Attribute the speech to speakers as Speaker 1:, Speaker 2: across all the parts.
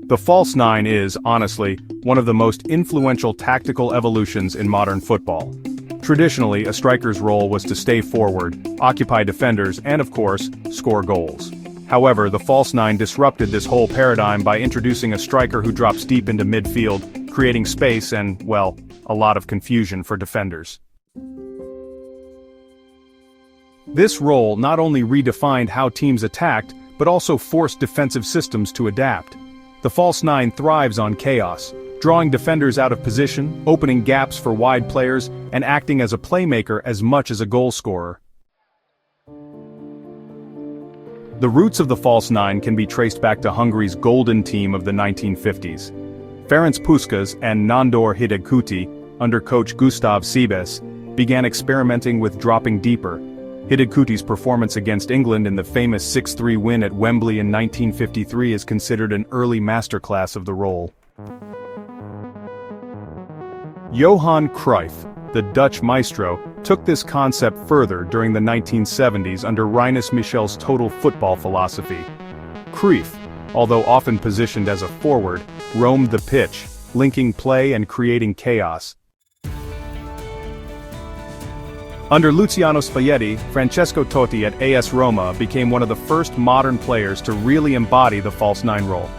Speaker 1: The false nine is, honestly, one of the most influential tactical evolutions in modern football. Traditionally, a striker's role was to stay forward, occupy defenders, and of course, score goals. However, the false nine disrupted this whole paradigm by introducing a striker who drops deep into midfield, creating space and, well, a lot of confusion for defenders. This role not only redefined how teams attacked, but also forced defensive systems to adapt. The false nine thrives on chaos, drawing defenders out of position, opening gaps for wide players, and acting as a playmaker as much as a goal scorer. The roots of the false nine can be traced back to Hungary's golden team of the 1950s. Ferenc Puskás and Nándor Hidegkuti, under coach Gustav Sebeś, began experimenting with dropping deeper. Hidegkuti's performance against England in the famous 6-3 win at Wembley in 1953 is considered an early masterclass of the role. Johan Cruyff, the Dutch maestro, took this concept further during the 1970s under Rinus Michel's total football philosophy. Cruyff, although often positioned as a forward, roamed the pitch, linking play and creating chaos. Under Luciano Spalletti, Francesco Totti at AS Roma became one of the first modern players to really embody the false nine role.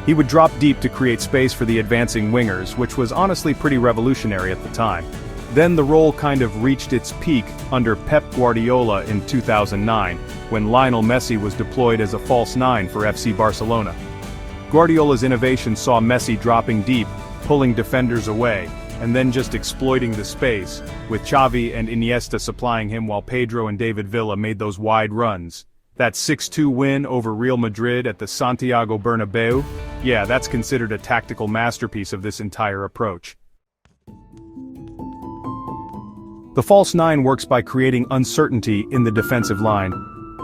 Speaker 1: He would drop deep to create space for the advancing wingers, which was honestly pretty revolutionary at the time. Then the role kind of reached its peak under Pep Guardiola in 2009, when Lionel Messi was deployed as a false nine for FC Barcelona. Guardiola's innovation saw Messi dropping deep, pulling defenders away, and then just exploiting the space, with Xavi and Iniesta supplying him while Pedro and David Villa made those wide runs. That 6-2 win over Real Madrid at the Santiago Bernabeu? Yeah, that's considered a tactical masterpiece of this entire approach. The false nine works by creating uncertainty in the defensive line.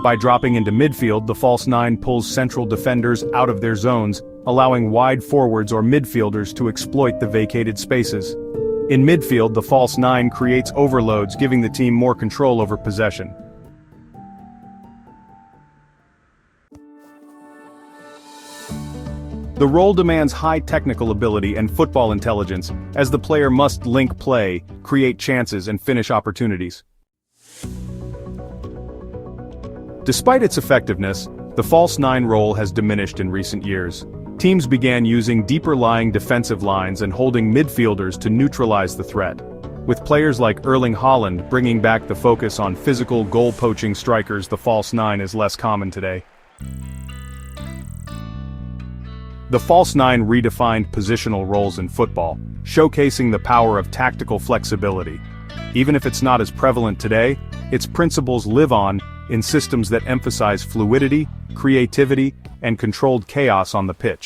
Speaker 1: By dropping into midfield, the false nine pulls central defenders out of their zones, allowing wide forwards or midfielders to exploit the vacated spaces. In midfield, the false nine creates overloads, giving the team more control over possession. The role demands high technical ability and football intelligence, as the player must link play, create chances, and finish opportunities. Despite its effectiveness, the false nine role has diminished in recent years. Teams began using deeper-lying defensive lines and holding midfielders to neutralize the threat. With players like Erling Haaland bringing back the focus on physical goal-poaching strikers, the false nine is less common today. The false nine redefined positional roles in football, showcasing the power of tactical flexibility. Even if it's not as prevalent today, its principles live on in systems that emphasize fluidity, creativity, and controlled chaos on the pitch.